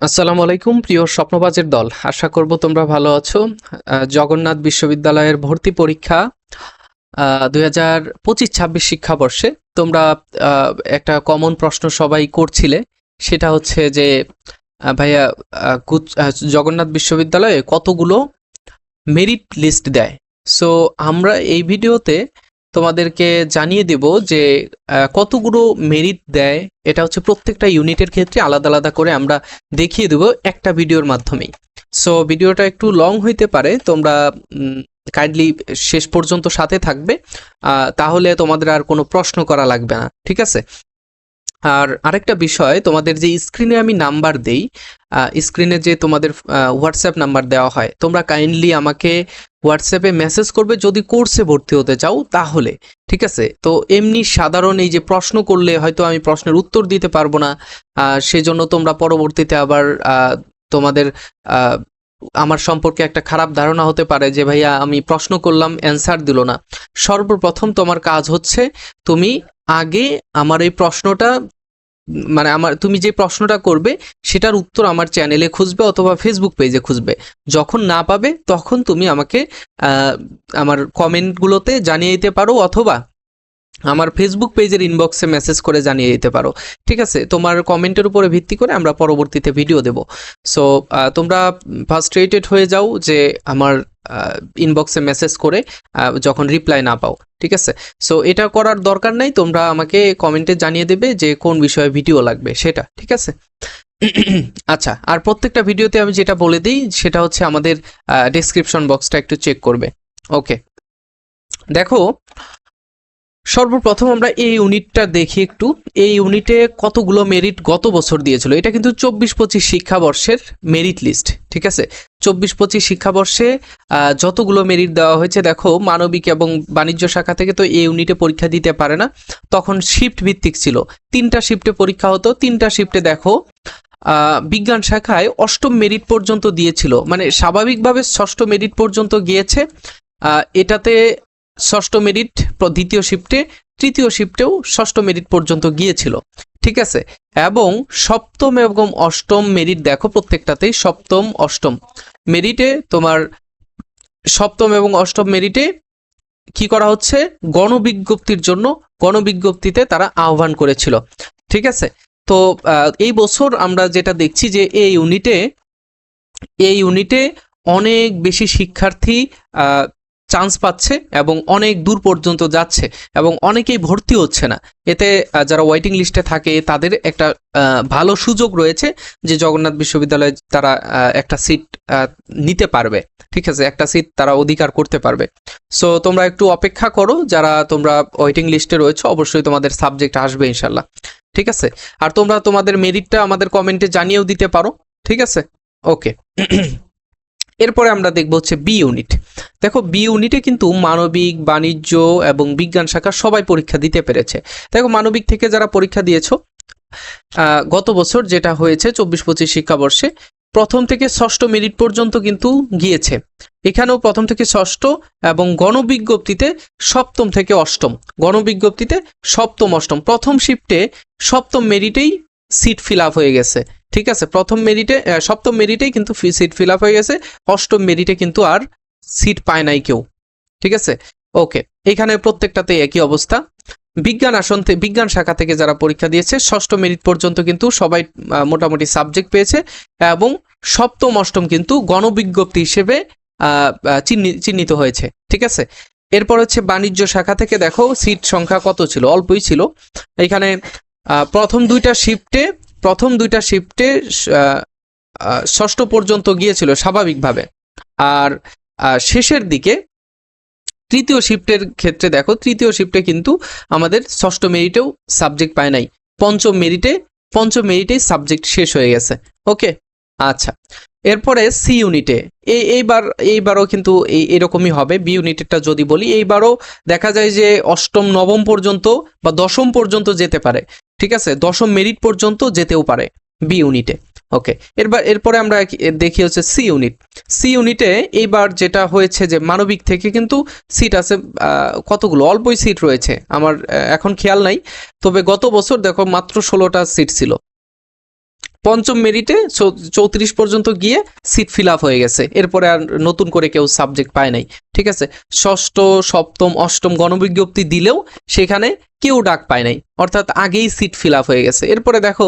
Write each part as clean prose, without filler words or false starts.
আসসালামু আলাইকুম প্রিয় স্বপ্নবাজের দল, আশা করব তোমরা ভালো আছো। জগন্নাথ বিশ্ববিদ্যালয়ের ভর্তি পরীক্ষা 2025-26 শিক্ষাবর্ষে তোমরা একটা কমন প্রশ্ন সবাই করছিলে, সেটা হচ্ছে যে ভাইয়া জগন্নাথ বিশ্ববিদ্যালয়ে কতগুলো মেরিট লিস্ট দেয়। সো আমরা এই ভিডিওতে তোমাদেরকে জানিয়ে দেব যে কতগুলো মেরিট দেয়। এটা হচ্ছে প্রত্যেকটা ইউনিটের ক্ষেত্রে আলাদা আলাদা করে আমরা দেখিয়ে দেব একটা ভিডিওর মাধ্যমেই। সো ভিডিওটা একটু লং হইতে পারে, তোমরা কাইন্ডলি শেষ পর্যন্ত সাথে থাকবে, তাহলে তোমাদের আর কোনো প্রশ্ন করা লাগবে না, ঠিক আছে? আর আরেকটা বিষয়, তোমাদের যে স্ক্রিনে আমি নাম্বার দেই, স্ক্রিনে যে তোমাদের হোয়াটসঅ্যাপ নাম্বার দেওয়া হয়, তোমরা কাইন্ডলি আমাকে হোয়াটসঅ্যাপে মেসেজ করবে যদি কোর্সে ভর্তি হতে চাও তাহলে, ঠিক আছে? তো এমনি সাধারণ এই যে প্রশ্ন করলে হয়তো আমি প্রশ্নের উত্তর দিতে পারবো না, সেজন্য তোমরা পরবর্তীতে আবার তোমাদের আমার সম্পর্কে একটা খারাপ ধারণা হতে পারে যে ভাইয়া আমি প্রশ্ন করলাম অ্যান্সার দিল না। সর্বপ্রথম তোমার কাজ হচ্ছে তুমি আগে আমার এই প্রশ্নটা, মানে তুমি যে প্রশ্নটা করবে সেটার উত্তর আমার চ্যানেলে খুঁজবে অথবা ফেসবুক পেজে খুঁজবে। যখন না পাবে তখন তুমি আমাকে আমার কমেন্টগুলোতে জানিয়ে দিতে পারো, অথবা আমার ফেসবুক পেজের ইনবক্সে মেসেজ করে জানিয়ে দিতে পারো, ঠিক আছে? তোমার কমেন্টের উপরে ভিত্তি করে আমরা পরবর্তীতে ভিডিও দেব। সো তোমরা ফার্স্ট্রেটেড হয়ে যাও যে আমার ইনবক্সে মেসেজ করে যখন রিপ্লাই না পাও, ঠিক আছে? সো এটা করার দরকার নাই, তোমরা আমাকে কমেন্টে জানিয়ে দেবে যে কোন বিষয়ে ভিডিও লাগবে সেটা, ঠিক আছে? আচ্ছা, আর প্রত্যেকটা ভিডিওতে আমি যেটা বলে দিই সেটা হচ্ছে আমাদের ডেসক্রিপশন বক্সটা একটু চেক করবে। ওকে, দেখো সর্বপ্রথম আমরা এই ইউনিটটা দেখি একটু। এই ইউনিটে কতগুলো মেরিট গত বছর দিয়েছিল, এটা কিন্তু 24-25 শিক্ষাবর্ষের মেরিট লিস্ট, ঠিক আছে? 24-25 শিক্ষাবর্ষে যতগুলো মেরিট দেওয়া হয়েছে, দেখো মানবিক এবং বাণিজ্য শাখা থেকে তো এই ইউনিটে পরীক্ষা দিতে পারে না, তখন শিফট ভিত্তিক ছিল, 3টা শিফটে পরীক্ষা হতো। 3টা শিফটে দেখো বিজ্ঞান শাখায় 8ম মেরিট পর্যন্ত দিয়েছিল, মানে স্বাভাবিকভাবে 6ষ্ঠ মেরিট পর্যন্ত গিয়েছে। এটাতে 6ষ্ঠ মেরিট দ্বিতীয় শিফটে, তৃতীয় শিফটেও 6ষ্ঠ মেরিট পর্যন্ত গিয়েছিল, ঠিক আছে? এবং 7ম এবং 8ম মেরিট দেখো প্রত্যেকটাতেই 7ম 8ম মেরিটে তোমার 7ম এবং 8ম মেরিটে কি করা হচ্ছে, গণবিজ্ঞপ্তির জন্য গণবিজ্ঞপ্তিতে তারা আহ্বান করেছিল, ঠিক আছে? তো এই বছর আমরা যেটা দেখছি যে এই ইউনিটে অনেক বেশি শিক্ষার্থী চান্স পাচ্ছে এবং অনেক দূর পর্যন্ত যাচ্ছে এবং অনেকেই ভর্তি হচ্ছে না। এতে যারা ওয়েটিং লিস্টে থাকে তাদের একটা ভালো সুযোগ রয়েছে যে জগন্নাথ বিশ্ববিদ্যালয়ে তারা একটা সিট নিতে পারবে, ঠিক আছে? একটা সিট তারা অধিকার করতে পারবে। সো তোমরা একটু অপেক্ষা করো, যারা তোমরা ওয়েটিং লিস্টে রয়েছে অবশ্যই তোমাদের সাবজেক্ট আসবে ইনশাল্লাহ, ঠিক আছে? আর তোমরা তোমাদের মেরিটটা আমাদের কমেন্টে জানিয়েও দিতে পারো, ঠিক আছে? ওকে, এরপরে আমরা দেখব হচ্ছে বি ইউনিট। দেখো বি ইউনিটে কিন্তু মানবিক, বাণিজ্য এবং বিজ্ঞান শাখা সবাই পরীক্ষা দিতে পেরেছে। দেখো মানবিক থেকে যারা পরীক্ষা দিয়েছো গত বছর যেটা হয়েছে 24-25 শিক্ষাবর্ষে, প্রথম থেকে 6ষ্ঠ মেরিট পর্যন্ত কিন্তু গিয়েছে। এখানেও প্রথম থেকে 6ষ্ঠ এবং গণবিজ্ঞপ্তিতে 7ম থেকে 8ম, গণবিজ্ঞপ্তিতে 7ম 8ম, প্রথম শিফটে 7ম মেরিটেই সিট ফিল আপ হয়ে গেছে, ঠিক আছে? প্রথম মেরিটে 7ম মেরিটেই কিন্তু সিট ফিল আপ হয়ে গেছে, 8ম মেরিটে কিন্তু আর সিট পায় নাই কেউ, ঠিক আছে? ওকে, এখানে প্রত্যেকটাতে একই অবস্থা। বিজ্ঞান শাখা থেকে যারা পরীক্ষা দিয়েছে 6ষ্ঠ মেরিট পর্যন্ত কিন্তু সবাই মোটামুটি সাবজেক্ট পেয়েছে এবং 7ম 8ম কিন্তু গণবিজ্ঞপ্তি হিসেবে চিহ্নিত হয়েছে, ঠিক আছে? এরপর হচ্ছে বাণিজ্য শাখা থেকে দেখো সিট সংখ্যা কত ছিল, অল্পই ছিল। এখানে প্রথম দুইটা শিফটে 6ষ্ঠ পর্যন্ত গিয়েছিল স্বাভাবিকভাবে, আর শেষের দিকে তৃতীয় শিফটের ক্ষেত্রে দেখো, তৃতীয় শিফটে কিন্তু আমাদের 6ষ্ঠ মেরিটেও সাবজেক্ট পায় নাই, পঞ্চম মেরিটেই সাবজেক্ট শেষ হয়ে গেছে। ওকে, আচ্ছা, এরপরে সি ইউনিটে এইবারও কিন্তু এরকমই হবে। বি ইউনিটেরটা যদি বলি, এইবারও দেখা যায় যে 8ম 9ম পর্যন্ত বা 10ম পর্যন্ত যেতে পারে, ঠিক আছে? 10ম মেরিট পর্যন্ত যেতেও পারে বি ইউনিটে। ওকে, এরপরে আমরা দেখি হচ্ছে সি ইউনিটে এইবার যেটা হয়েছে যে মানবিক থেকে কিন্তু সিট আছে কতগুলো, অল্পই সিট রয়েছে, আমার এখন খেয়াল নাই, তবে গত বছর দেখো মাত্র 16টা সিট ছিল। পঞ্চম মেরিটে 34 পর্যন্ত গিয়ে সিট ফিল আপ হয়ে গেছে, এরপরে আর নতুন করে কেউ সাবজেক্ট পায় নাই। ঠিক আছে, ষষ্ঠ, সপ্তম, অষ্টম গণবিজ্ঞপ্তি দিলেও সেখানে কেউ ডাক পায় নাই, অর্থাৎ আগেই সিট ফিল আপ হয়ে গেছে। এরপরে দেখো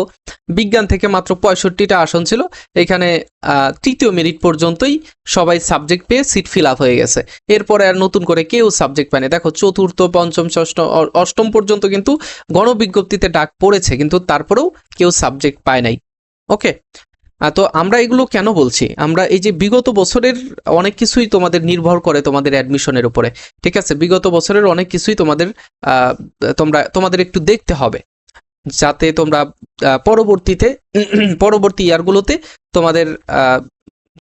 বিজ্ঞান থেকে মাত্র 65টা আসন ছিল, এখানে তৃতীয় মেরিট পর্যন্তই সবাই সাবজেক্ট পেয়ে সিট ফিল আপ হয়ে গেছে, এরপরে আর নতুন করে কেউ সাবজেক্ট পায়নি। দেখো চতুর্থ, পঞ্চম, ষষ্ঠ, অষ্টম পর্যন্ত কিন্তু গণবিজ্ঞপ্তিতে ডাক পড়েছে, কিন্তু তারপরেও কেউ সাবজেক্ট পায় নাই। ওকে, তো আমরা এগুলো কেন বলছি, আমরা এই যে বিগত বছরের অনেক কিছুই তোমাদের নির্ভর করে তোমাদের অ্যাডমিশনের উপরে। ঠিক আছে, বিগত বছরের অনেক কিছুই তোমাদের একটু দেখতে হবে, যাতে তোমরা পরবর্তী ইয়ারগুলোতে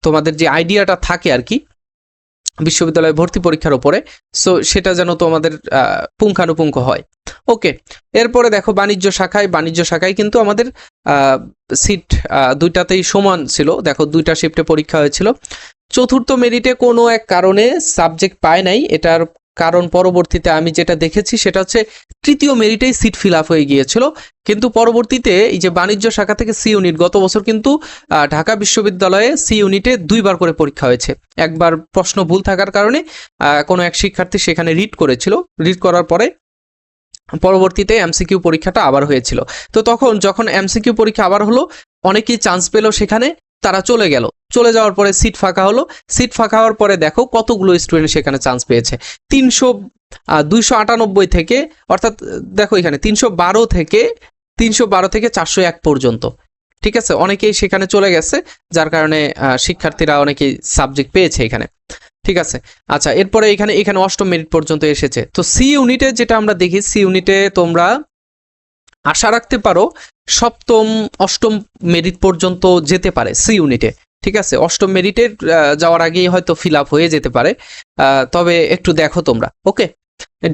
তোমাদের যে আইডিয়াটা থাকে আর কি বিশ্ববিদ্যালয়ে ভর্তি পরীক্ষার উপরে, সো সেটা যেন তোমাদের পুঙ্খানুপুঙ্খ হয়। ওকে, এরপরে দেখো বাণিজ্য শাখায় কিন্তু আমাদের সিট দুইটাতেই সমান ছিল। দেখো দুইটা শিফটে পরীক্ষা হয়েছিল। চতুর্থ মেরিটে কোনো এক কারণে সাবজেক্ট পায় নাই, এটার কারণ পরবর্তীতে আমি যেটা দেখেছি সেটা হচ্ছে তৃতীয় মেরিটেই সিট ফিল আপ হয়ে গিয়েছিল, কিন্তু পরবর্তীতে এই যে বাণিজ্য শাখা থেকে সি ইউনিট, গত বছর কিন্তু ঢাকা বিশ্ববিদ্যালয়ে সি ইউনিটে 2বার করে পরীক্ষা হয়েছে। একবার প্রশ্ন ভুল থাকার কারণে কোনো এক শিক্ষার্থী সেখানে রিড করার পরে পরবর্তীতে এমসিকিউ পরীক্ষাটা আবার হয়েছিল। তো যখন এমসিকিউ পরীক্ষা আবার হলো, অনেকেই চান্স পেল, সেখানে তারা চলে যাওয়ার পরে সিট ফাঁকা হওয়ার পরে দেখো কতগুলো স্টুডেন্ট সেখানে চান্স পেয়েছে। 298 থেকে, অর্থাৎ দেখো এখানে 312 থেকে 401 পর্যন্ত। ঠিক আছে, অনেকেই সেখানে চলে গেছে, যার কারণে শিক্ষার্থীরা অনেকেই সাবজেক্ট পেয়েছে এখানে। ঠিক আছে, আচ্ছা, এরপরে এখানে অষ্টম মেরিট পর্যন্ত এসেছে। তো সি ইউনিটে যেটা আমরা দেখি, সি ইউনিটে তোমরা আশা রাখতে পারো সপ্তম, অষ্টম মেরিট পর্যন্ত যেতে পারে সি ইউনিটে। ঠিক আছে, অষ্টম মেরিটে যাওয়ার আগেই হয়তো ফিল আপ হয়ে যেতে পারে, তবে একটু দেখো তোমরা। ওকে,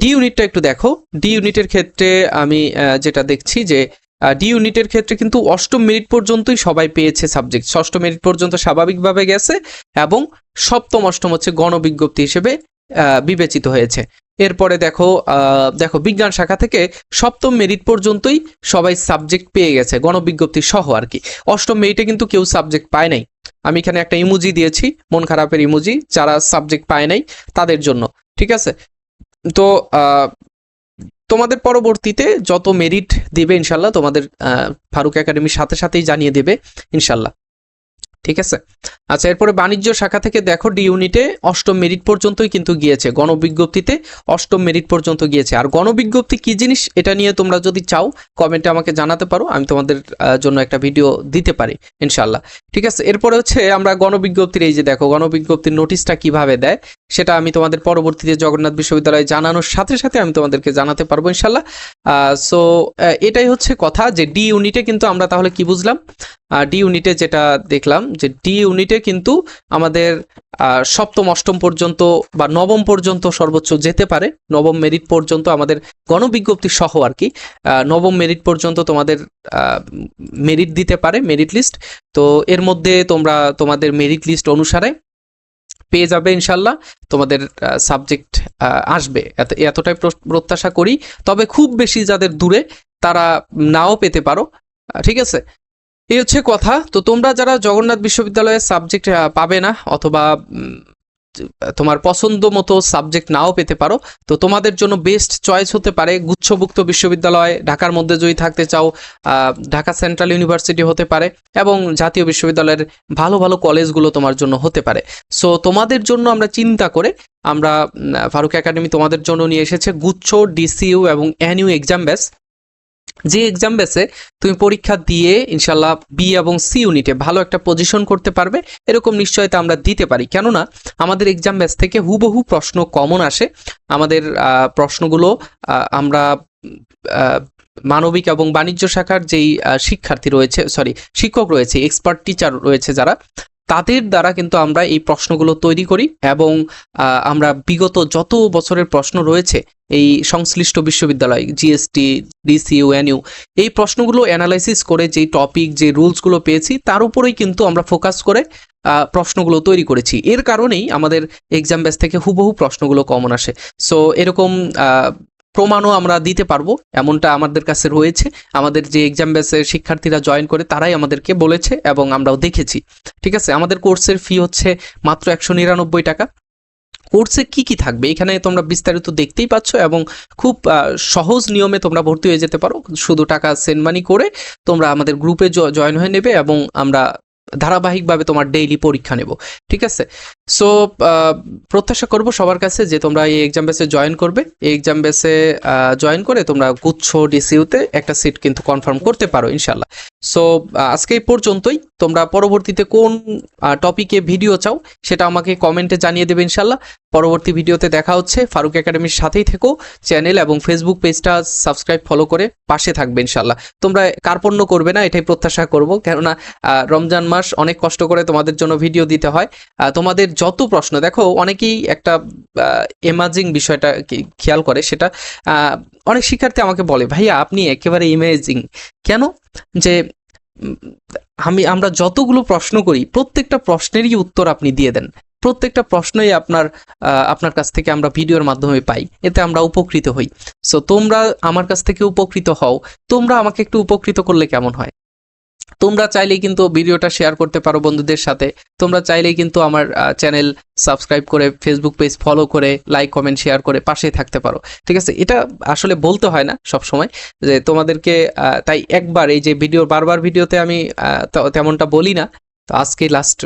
ডি ইউনিটটা একটু দেখো। ডি ইউনিটের ক্ষেত্রে আমি যেটা দেখছি যে ডি ইউনিটের ক্ষেত্রে কিন্তু অষ্টম মেরিট পর্যন্তই সবাই পেয়েছে সাবজেক্ট, ষষ্ঠ মেরিট পর্যন্ত স্বাভাবিকভাবে গেছে, এবং সপ্তম, অষ্টম হচ্ছে গণবিজ্ঞপ্তি হিসেবে বিবেচিত হয়েছে। এরপরে দেখো বিজ্ঞান শাখা থেকে সপ্তম মেরিট পর্যন্তই সবাই সাবজেক্ট পেয়ে গেছে, গণবিজ্ঞপ্তি সহ আর কি। অষ্টম মেরিটে কিন্তু কেউ সাবজেক্ট পায় নাই। আমি এখানে একটা ইমোজি দিয়েছি, মন খারাপের ইমোজি, যারা সাবজেক্ট পায় নাই তাদের জন্য। ঠিক আছে, তো তোমাদের পরবর্তীতে যত মেরিট দিবে ইনশাল্লাহ তোমাদের ফারুক একাডেমির সাথেই জানিয়ে দেবে ইনশাল্লাহ। ঠিক আছে, আচ্ছা, এরপরে বাণিজ্য শাখা থেকে দেখো ডি ইউনিটে অষ্টম মেরিট পর্যন্তই কিন্তু গিয়েছে, গণবিজ্ঞপ্তিতে অষ্টম মেরিট পর্যন্ত গিয়েছে। আর গণবিজ্ঞপ্তি কি জিনিস, এটা নিয়ে তোমরা যদি চাও কমেন্টে আমাকে জানাতে পারো, আমি তোমাদের জন্য একটা ভিডিও দিতে পারি ইনশাল্লাহ। ঠিক আছে, এরপরে হচ্ছে আমরা গণবিজ্ঞপ্তির এই যে দেখো গণবিজ্ঞপ্তির নোটিশটা কিভাবে দেয়, সেটা আমি তোমাদের পরবর্তীতে জগন্নাথ বিশ্ববিদ্যালয়ে জানানোর সাথে আমি তোমাদেরকে জানাতে পারবো ইনশাল্লাহ। সো এটাই হচ্ছে কথা, যে ডি ইউনিটে কিন্তু আমরা তাহলে কি বুঝলাম, ডি ইউনিটে যেটা দেখলাম যে ডি ইউনিটে কিন্তু আমাদের সপ্তম, অষ্টম পর্যন্ত বা নবম পর্যন্ত সর্বোচ্চ যেতে পারে, নবম মেরিট পর্যন্ত আমাদের গণবিজ্ঞপ্তি সহ আর কি, নবম মেরিট পর্যন্ত তোমাদের মেরিট দিতে পারে, মেরিট লিস্ট। তো এর মধ্যে তোমরা তোমাদের মেরিট লিস্ট অনুসারে পেয়ে যাবে ইনশাল্লাহ, তোমাদের সাবজেক্ট আসবে, এতটাই প্রত্যাশা করি। তবে খুব বেশি যাদের দূরে তারা নাও পেতে পারো। ঠিক আছে, এই হচ্ছে কথা। তো তোমরা যারা জগন্নাথ বিশ্ববিদ্যালয়ের সাবজেক্ট পাবে না, অথবা তোমার পছন্দ মতো সাবজেক্ট নাও পেতে পারো, তো তোমাদের জন্য বেস্ট চয়েস হতে পারে গুচ্ছভুক্ত বিশ্ববিদ্যালয়। ঢাকার মধ্যে যদি থাকতে চাও, ঢাকা সেন্ট্রাল ইউনিভার্সিটি হতে পারে, এবং জাতীয় বিশ্ববিদ্যালয়ের ভালো ভালো কলেজগুলো তোমার জন্য হতে পারে। সো তোমাদের জন্য আমরা চিন্তা করে আমরা ফারুক একাডেমি তোমাদের জন্য নিয়ে এসেছে গুচ্ছ, ডিসিইউ এবং এনইউ এক্সাম ব্যাচ। যে এক্সাম বেসে তুমি পরীক্ষা দিয়ে ইনশাল্লাহ বি এবং সি ইউনিটে ভালো একটা পজিশন করতে পারবে, এরকম নিশ্চয়তা আমরা দিতে পারি। কেননা আমাদের এক্সাম বেস থেকে হুবহু প্রশ্ন কমন আসে। আমাদের প্রশ্নগুলো আমরা মানবিক এবং বাণিজ্য শাখার যেই শিক্ষক রয়েছে, এক্সপার্ট টিচার রয়েছে যারা, তাদের দ্বারা কিন্তু আমরা এই প্রশ্নগুলো তৈরি করি, এবং আমরা বিগত যত বছরের প্রশ্ন রয়েছে এই সংশ্লিষ্ট বিশ্ববিদ্যালয়, জিএসটি, ডিসিইউ, এনইউ, এই প্রশ্নগুলো অ্যানালাইসিস করে যেই টপিক, যে রুলসগুলো পেয়েছি তার উপরেই কিন্তু আমরা ফোকাস করে প্রশ্নগুলো তৈরি করেছি। এর কারণেই আমাদের এক্সাম বেস থেকে হুবহু প্রশ্নগুলো কমন আসে। সো এরকম প্রমাণও আমরা দিতে পারবো, এমনটা আমাদের কাছে রয়েছে। আমাদের যে এক্সাম ব্যাচের শিক্ষার্থীরা জয়েন করে তারাই আমাদেরকে বলেছে এবং আমরাও দেখেছি। ঠিক আছে, আমাদের কোর্সের ফি হচ্ছে মাত্র 199 টাকা। কোর্সে কি কি থাকবে এখানে তোমরা বিস্তারিত দেখতেই পাচ্ছ এবং খুব সহজ নিয়মে তোমরা ভর্তি হয়ে যেতে পারো। শুধু টাকা সেন্ড মানি করে তোমরা আমাদের গ্রুপে জয়েন হয়ে নেবে এবং আমরা ধারাবাহিকভাবে তোমার ডেইলি পরীক্ষা নেব। ঠিক আছে, সো প্রত্যাশা করব সবার কাছে যে তোমরা এই এক্সাম বেসে জয়েন করবে। এই এক্সাম বেসে জয়েন করে তোমরা গুচ্ছ ডিসিউতে একটা সিট কিন্তু কনফার্ম করতে পারো ইনশাল্লাহ। সো আজকে এই পর্যন্তই। তোমরা পরবর্তীতে কোন টপিকে ভিডিও চাও সেটা আমাকে কমেন্টে জানিয়ে দেবে ইনশাল্লাহ। পরবর্তী ভিডিওতে দেখা হচ্ছে। ফারুক একাডেমির সাথেই থেকো, চ্যানেল এবং ফেসবুক পেজটা সাবস্ক্রাইব ফলো করে পাশে থাকবে ইনশাল্লাহ। তোমরা কার্পণ্য করবে না এটাই প্রত্যাশা করব, কেননা রমজান মাস অনেক কষ্ট করে তোমাদের জন্য ভিডিও দিতে হয়। তোমাদের যত প্রশ্ন, দেখো অনেকেই একটা এমাজিং বিষয়টা খেয়াল করে, সেটা অনেক শিক্ষার্থী আমাকে বলে ভাইয়া আপনি একেবারে ইমেজিং কেন, যে আমরা যতগুলো প্রশ্ন করি প্রত্যেকটা প্রশ্নেরই উত্তর আপনি দিয়ে দেন, প্রত্যেকটা প্রশ্নই আপনার কাছ থেকে আমরা ভিডিওর মাধ্যমে পাই, এতে আমরা উপকৃত হই। সো তোমরা আমার কাছ থেকে উপকৃত হও, তোমরা আমাকে একটু উপকৃত করলে কেমন হয়? তোমরা চাইলেই কিন্তু ভিডিওটা শেয়ার করতে পারো বন্ধুদের সাথে, তোমরা চাইলেই কিন্তু আমার চ্যানেল সাবস্ক্রাইব করে ফেসবুক পেজ ফলো করে লাইক কমেন্ট শেয়ার করে পাশেই থাকতে পারো। ঠিক আছে, এটা আসলে বলতে হয় না সব সময় যে তোমাদেরকে, তাই একবার এই যে বারবার ভিডিওতে আমি তেমনটা বলি না, তো আজকে লাস্ট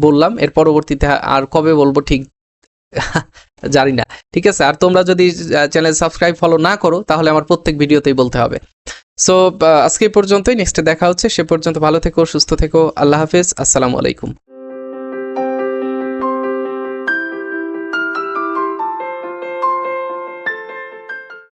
বললাম, এর পরবর্তীতে আর কবে বলবো ঠিক জানি না। ঠিক আছে, আর তোমরা যদি চ্যানেল সাবস্ক্রাইব ফলো না করো তাহলে আমার প্রত্যেক ভিডিওতেই বলতে হবে। সো আজকে পর্যন্তই, নেক্সটে দেখা হচ্ছে। সে পর্যন্ত ভালো থেকো, সুস্থ থেকো, আল্লাহ হাফেজ, আসসালামু আলাইকুম।